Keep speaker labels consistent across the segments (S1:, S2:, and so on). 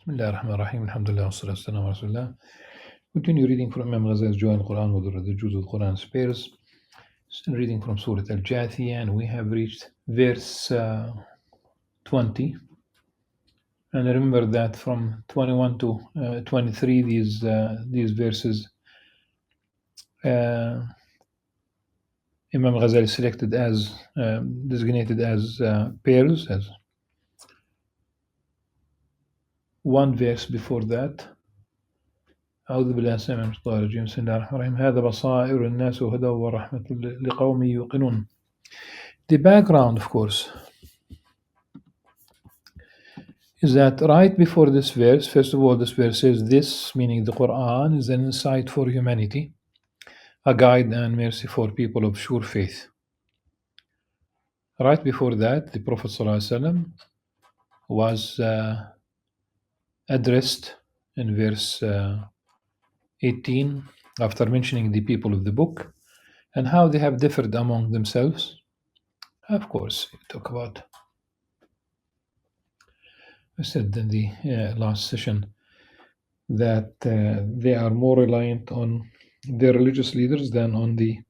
S1: Bismillah ar-Rahman ar-Rahim, alhamdulillah, wassalatu wassalamu ala Rasulillah. Continue reading from Imam Ghazali's Joy al-Quran with the Juz al-Quran spares. Still reading from Surah Al-Jathiyah, and we have reached verse 20. And remember that from 21 to 23, these verses Imam Ghazali selected as designated as pairs, as one verse before that. أعوذ بالله السميع من الشيطان الرجيم بسم الله الرحمن الرحيم هذا بصائر الناس وهدى ورحمة لقوم يوقنون. The background, of course, is that right before this verse, first of all, this verse says this, meaning the Qur'an, is an insight for humanity, a guide and mercy for people of sure faith. Right before that, the Prophet ﷺ was addressed in verse 18, after mentioning the people of the book and how they have differed among themselves. Of course, we talk about, I said in the last session that they are more reliant on their religious leaders than on the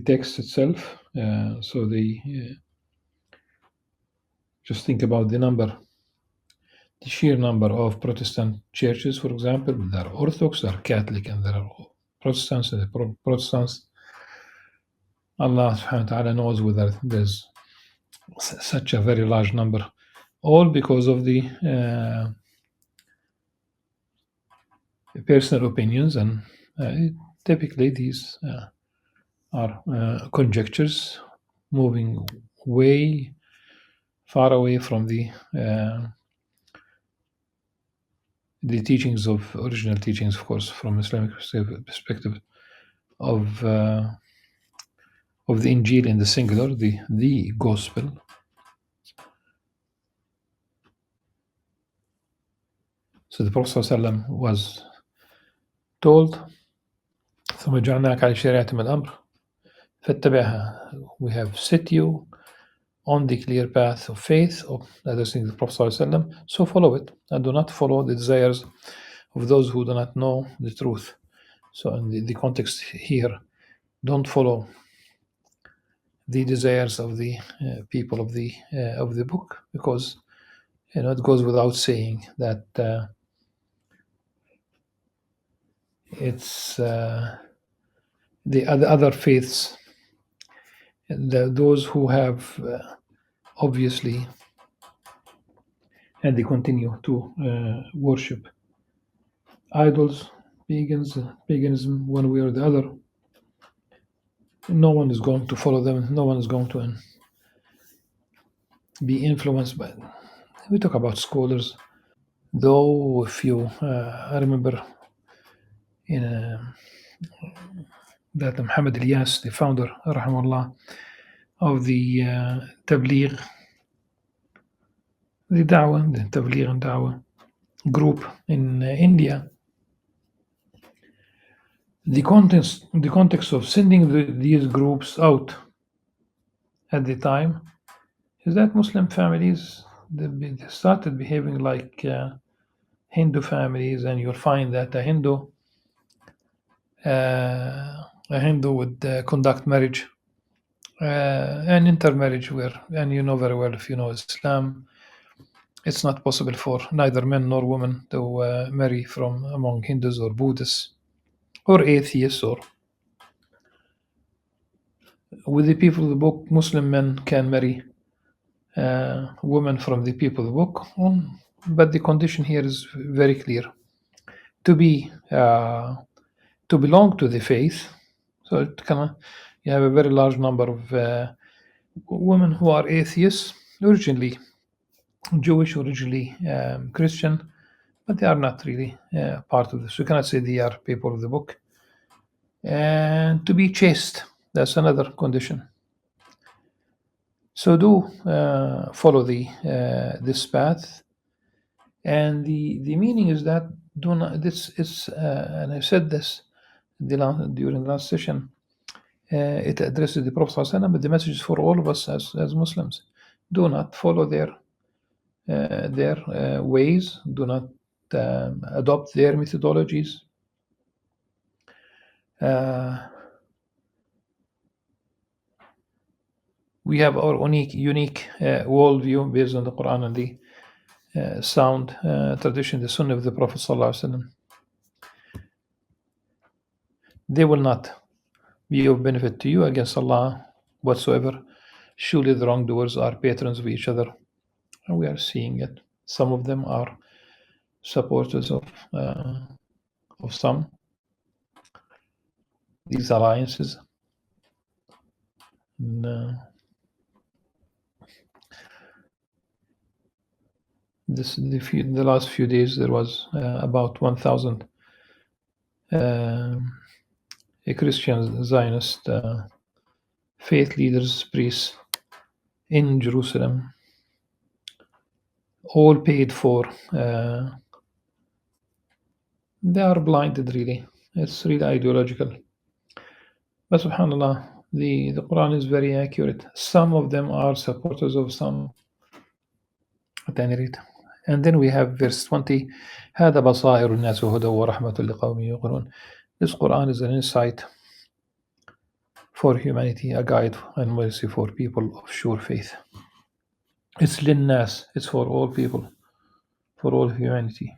S1: text itself. So they just think about the sheer number of Protestant churches, for example. There are Orthodox, there are Catholic, and there are Protestants. And the Protestants, Allah subhanahu wa ta'ala knows whether there's such a very large number, all because of the personal opinions, and typically these are conjectures moving way far away from the teachings of original teachings, of course, from Islamic perspective of the Injil in the singular, the gospel. So the Prophet ﷺ was told, ثم جعلناك على شريعة من الأمر فاتبعها. We have set you on the clear path of faith, of addressing the Prophet ﷺ, so follow it, and do not follow the desires of those who do not know the truth. So in the context here, don't follow the desires of the people of the book, because it goes without saying that it's the other faiths, those who have obviously, and they continue to worship idols, paganism, one way or the other. No one is going to follow them. No one is going to be influenced by them. We talk about scholars, though. If you, I remember that Muhammad Ilyas, the founder, rahimahullah, of the Tabligh, the Tabligh and Dawah group in India. The context of sending these groups out at the time is that Muslim families, they started behaving like Hindu families, and you'll find that a Hindu would conduct marriage, an intermarriage, and you know very well, if you know Islam, it's not possible for neither men nor women to marry from among Hindus or Buddhists or atheists. Or with the people of the book, Muslim men can marry women from the people of the book, but the condition here is very clear: to belong to the faith. So you have a very large number of women who are atheists, originally Jewish, originally Christian, but they are not really part of this. We cannot say they are people of the book. And to be chaste, that's another condition. So do follow this path. And the meaning is that do not. This is, and I said this during the last session. It addresses the Prophet ﷺ, but the message is for all of us as Muslims. Do not follow their their ways, do not adopt their methodologies. We have our unique worldview based on the Quran and the sound tradition, the Sunnah of the Prophet ﷺ. They will not be of benefit to you against Allah whatsoever. Surely the wrongdoers are patrons of each other, and we are seeing it. Some of them are supporters of some these alliances. And, the last few days there was about 1,000 Christian Zionist faith leaders, priests in Jerusalem, all paid for. They are blinded, really. It's really ideological. But subhanAllah, the Quran is very accurate. Some of them are supporters of some, at any rate. And then we have verse 20. هذا بصائر الناس وهدى ورحمة لقوم يوقنون. This Quran is an insight for humanity, a guide and mercy for people of sure faith. It's linnas, it's for all people, for all humanity.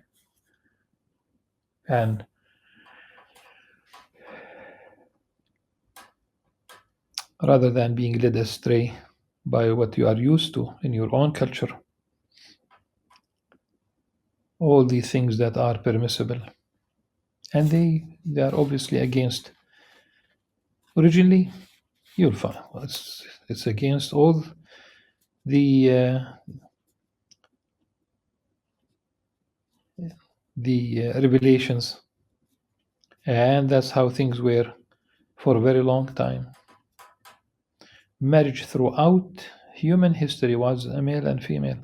S1: And rather than being led astray by what you are used to in your own culture, all these things that are permissible, and they are obviously against. Originally, you'll find it's against all the revelations, and that's how things were for a very long time. Marriage throughout human history was a male and female,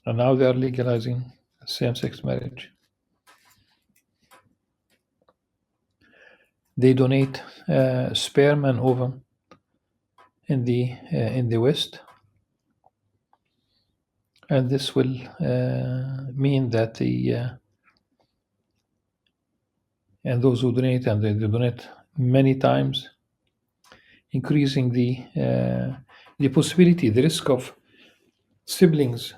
S1: and now they are legalizing same-sex marriage. They donate sperm and ovum in the West, and this will mean that and those who donate, and they donate many times, increasing the possibility, the risk of siblings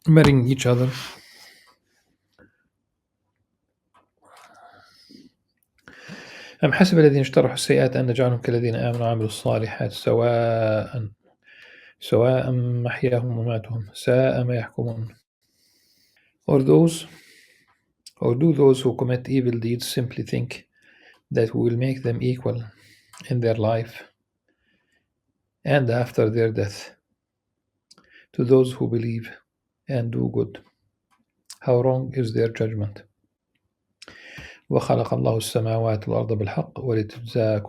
S1: marrying each other. أم حسب الذين اجترحوا السيئات أن نجعلهم كالذين آمنوا وعملوا الصالحات سواء محياهم ومماتهم ساء ما يحكمون. Or do those who commit evil deeds simply think that we will make them equal in their life and after their death to those who believe and do good? How wrong is their judgment. وخلق الله السماوات والأرض بالحق وتجزى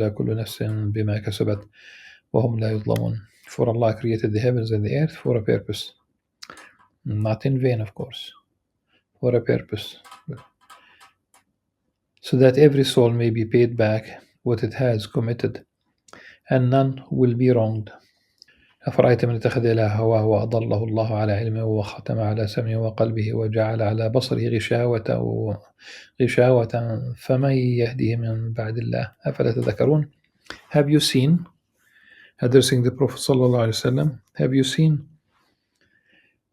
S1: كل نفس بما كسبت وهم لا يظلمون. For Allah created the heavens and the earth for a purpose, not in vain, of course, for a purpose, so that every soul may be paid back what it has committed, and none will be wronged. أفرأيت من اتخذ إله هواه وأضله الله على علمه وختم على سمعه وقلبه وجعل على بصره غشاوة فمن يهديه من بعد الله أفلا تذكرون. Have you seen, addressing the Prophet sallallahu alaihi wasallam, have you seen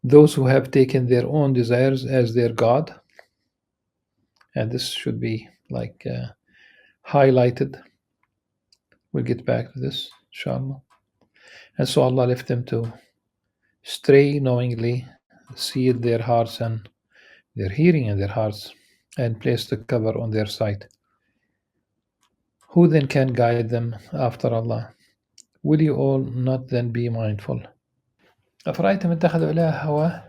S1: those who have taken their own desires as their God? And this should be like highlighted. We'll get back to this, inshallah. And so Allah left them to stray knowingly, sealed their hearts and their hearing in their hearts, and placed a cover on their sight. Who then can guide them after Allah? Will you all not then be mindful? أفرأيت من اتخذ إله هواه.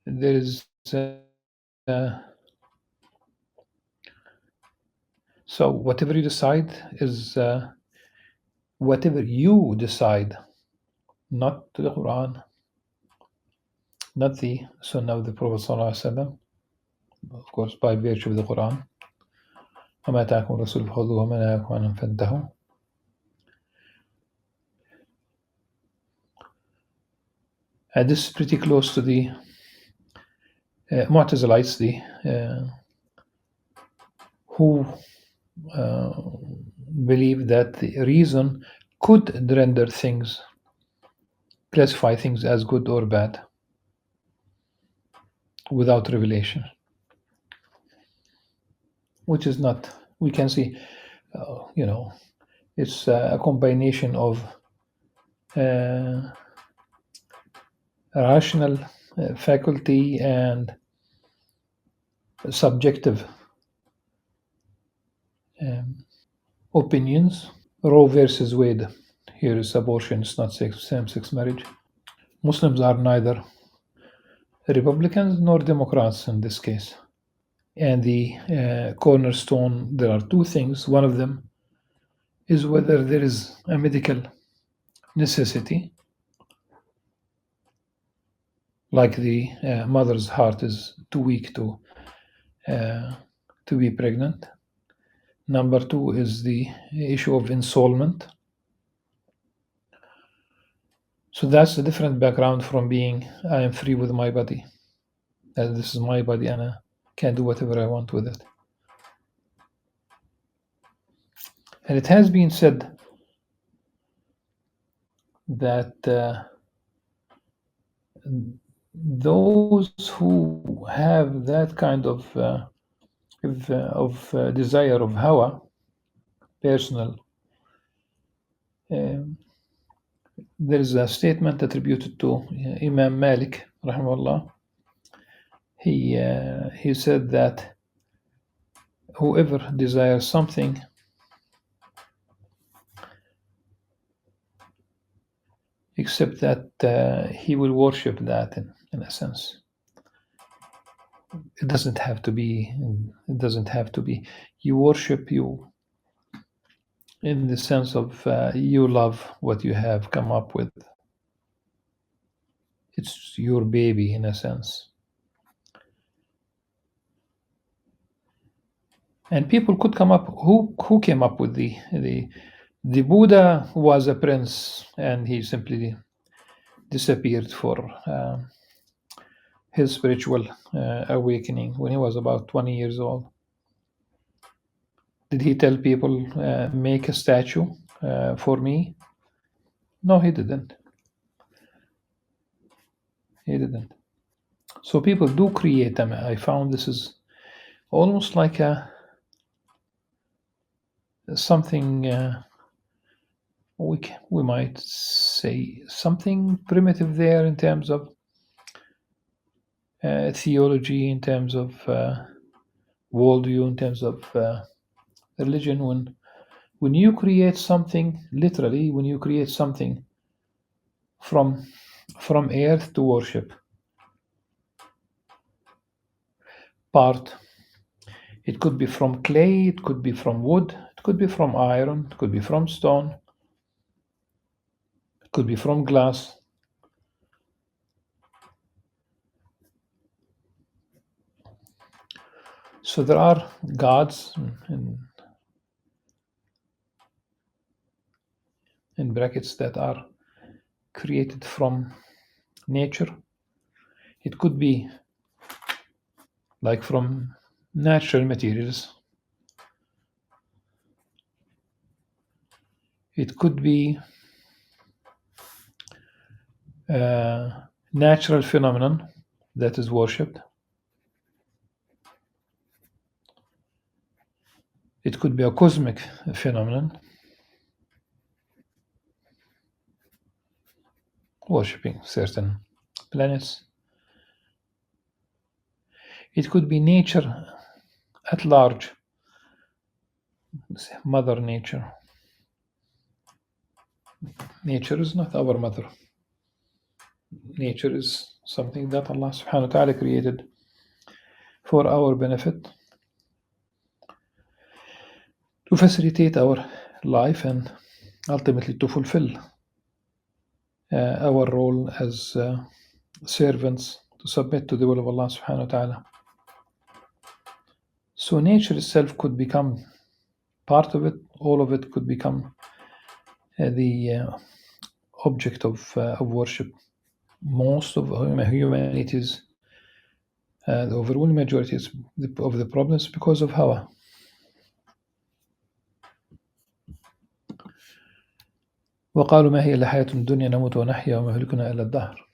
S1: There is so whatever you decide is whatever you decide, not the Quran, not the Sunnah of the Prophet sallallahu alaihi wasallam, of course by virtue of the Quran. وما آتاكم الرسول فخذوه وما نهاكم عنه فانتهوا. This is pretty close to the Mu'tazilites, who believe that the reason could render things, classify things as good or bad without revelation, which is not, we can see, it's a combination of rational faculty and subjective opinions. Roe versus Wade. Here is abortion, it's not same-sex marriage. Muslims are neither Republicans nor Democrats in this case. And the cornerstone, there are two things. One of them is whether there is a medical necessity, like the mother's heart is too weak to be pregnant. Number two is the issue of ensoulment. So that's a different background from being, I am free with my body. This is my body and I can do whatever I want with it. And it has been said that those who have that kind of desire of hawa, personal, there is a statement attributed to Imam Malik, rahimahullah. He said that whoever desires something except that he will worship that in a sense. It doesn't have to be. You worship you in the sense of you love what you have come up with. It's your baby in a sense. And people could come up. Who came up with the Buddha was a prince, and he simply disappeared for his spiritual awakening when he was about 20 years old. Did he tell people, make a statue for me? No, he didn't. So people do create them. I found this is almost like something we might say something primitive there in terms of theology, in terms of worldview, in terms of religion. When you create something, literally, when you create something from earth to worship, part, it could be from clay, it could be from wood, it could be from iron, it could be from stone, it could be from glass. So there are gods in brackets that are created from nature. It could be like from natural materials. It could be a natural phenomenon that is worshipped. It could be a cosmic phenomenon, worshipping certain planets. It could be nature at large, Mother Nature. Nature is not our mother. Nature is something that Allah subhanahu wa ta'ala created for our benefit, to facilitate our life and ultimately to fulfill our role as servants, to submit to the will of Allah subhanahu wa ta'ala. So nature itself could become part of it, all of it could become the object of worship. most of humanity's, the overwhelming majority of the problems because of hawa. وقالوا ما هي إلا حياة الدنيا نموت ونحيا وما يهلكنا إلا الدهر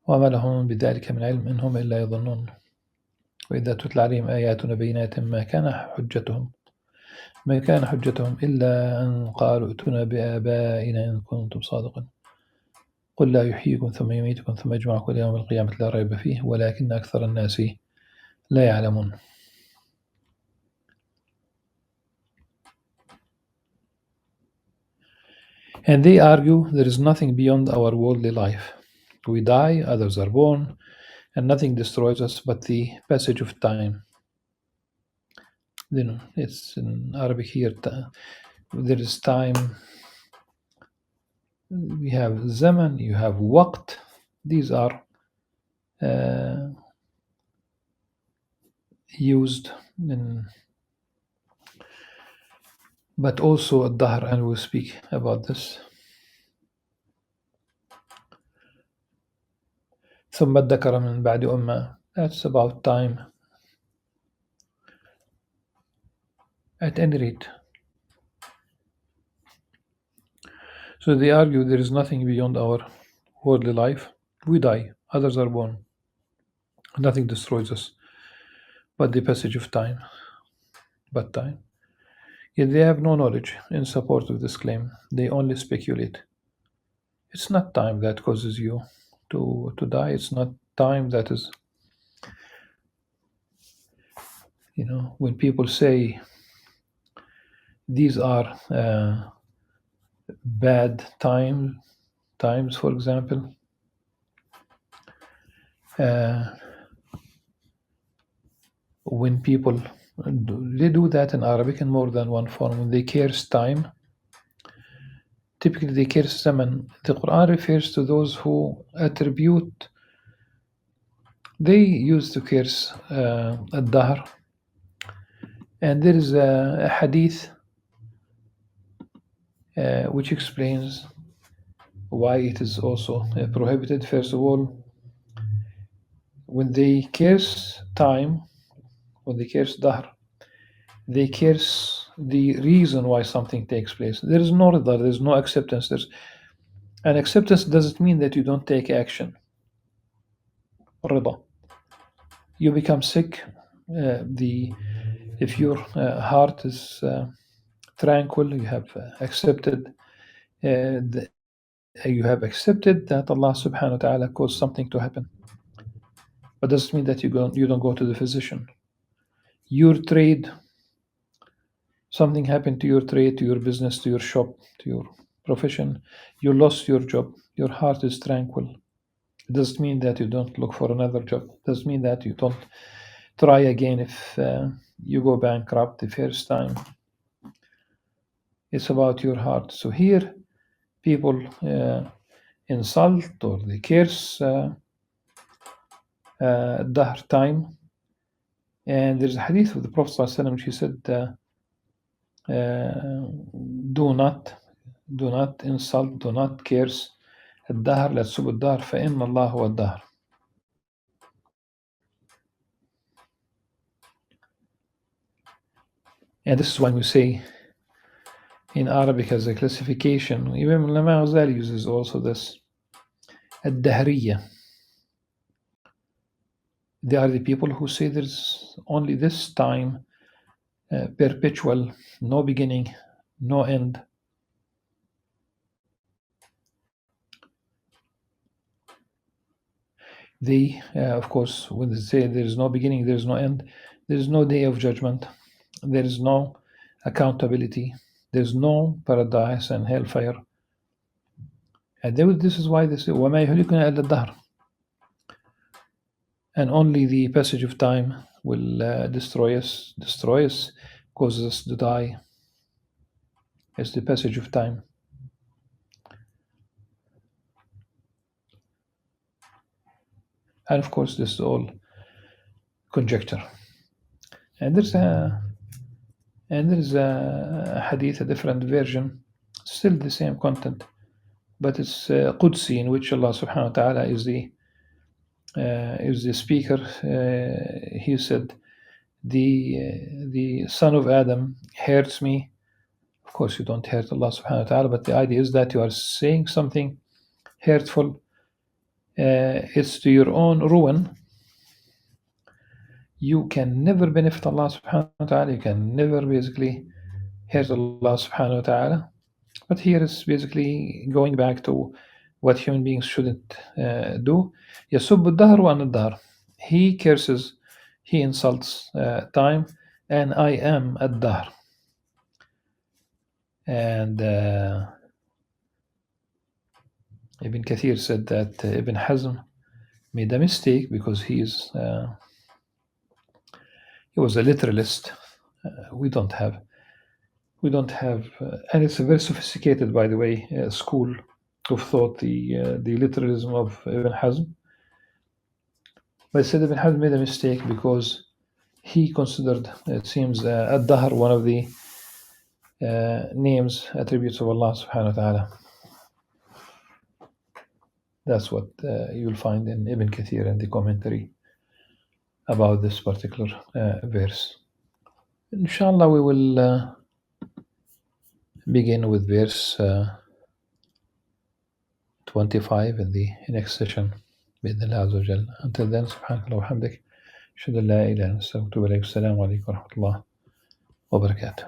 S1: وما لهم بذلك من علم إن هم إلا يظنون وإذا تتلى عليهم آياتنا بينات ما كان حجتهم إلا أن قالوا ائتنا بآبائنا إن كنتم صادقين قل لا يحييكم ثم يميتكم ثم يجمعكم يوم القيامة لا ريب فيه ولكن أكثر الناس لا يعلمون. And they argue there is nothing beyond our worldly life. We die, others are born, and nothing destroys us but the passage of time. You know, it's in Arabic here, there is time. We have zaman, you have waqt. These are used in, but also ad-dahr, and we'll speak about this. ثم ادكر من بعد أمة. That's about time. At any rate. So they argue there is nothing beyond our worldly life. We die, others are born. Nothing destroys us but the passage of time. But time. Yet they have no knowledge in support of this claim. They only speculate. It's not time that causes you to die. It's not time that is, when people say these are bad times, for example, when people they do that in Arabic in more than one form. When they curse time, typically they curse zaman. The Qur'an refers to those who attribute. They used to curse ad-dahr, and there is a hadith which explains why it is also prohibited. First of all, when they curse time, when they curse dahr, they curse the reason why something takes place. There is no rida, there is no acceptance. And acceptance doesn't mean that you don't take action. Rida. You become sick. If your heart is tranquil, you have accepted that Allah subhanahu wa ta'ala caused something to happen. But doesn't mean that you don't go to the physician. Your trade, something happened to your trade, to your business, to your shop, to your profession. You lost your job. Your heart is tranquil. It doesn't mean that you don't look for another job. It doesn't mean that you don't try again if you go bankrupt the first time. It's about your heart. So here, people insult or they curse dahr, time. And there's a hadith of the Prophet ﷺ which he said, do not insult, do not curse الدهر لا تسبوا الدهر فإن الله هو الدهر. And this is when we say in Arabic as a classification, even Imam Al-Ghazali uses also this, الدهرية. They are the people who say there's only this time, perpetual, no beginning, no end. They, of course, when they say there is no beginning, there is no end, there is no day of judgment, there is no accountability, there is no paradise and hellfire. And this is why they say, وَمَا يُهْلِكُنَا إِلَّا الدَّهْرُ. And only the passage of time will destroy us, causes us to die. It's the passage of time. And of course, this is all conjecture. And there's a hadith, a different version, still the same content, but it's Qudsi, in which Allah subhanahu wa ta'ala is the speaker. He said, the son of Adam hurts me. Of course, you don't hurt Allah subhanahu wa ta'ala, but the idea is that you are saying something hurtful. It's to your own ruin. You can never benefit Allah subhanahu wa ta'ala. You can never basically hurt Allah subhanahu wa ta'ala. But here is basically going back to what human beings shouldn't do. يَسُبُّ الدَّهْرُ وَأَنَا الدَّهْرُ. He curses, he insults time, and I am الدهر. And Ibn Kathir said that Ibn Hazm made a mistake because he was a literalist. We don't have, and it's a very sophisticated, by the way, school of thought, the literalism of Ibn Hazm. But I said Ibn Hazm made a mistake because he considered, it seems, Ad-Dahr one of the names, attributes of Allah subhanahu wa ta'ala. That's what you'll find in Ibn Kathir in the commentary about this particular verse. Inshallah, we will begin with verse 25 in the next session. بإذن الله عز وجل. Until then, سبحانك اللهم وبحمدك أشهد أن لا إله إلا أنت أستغفرك وأتوب إليك. السلام عليكم ورحمة الله وبركاته.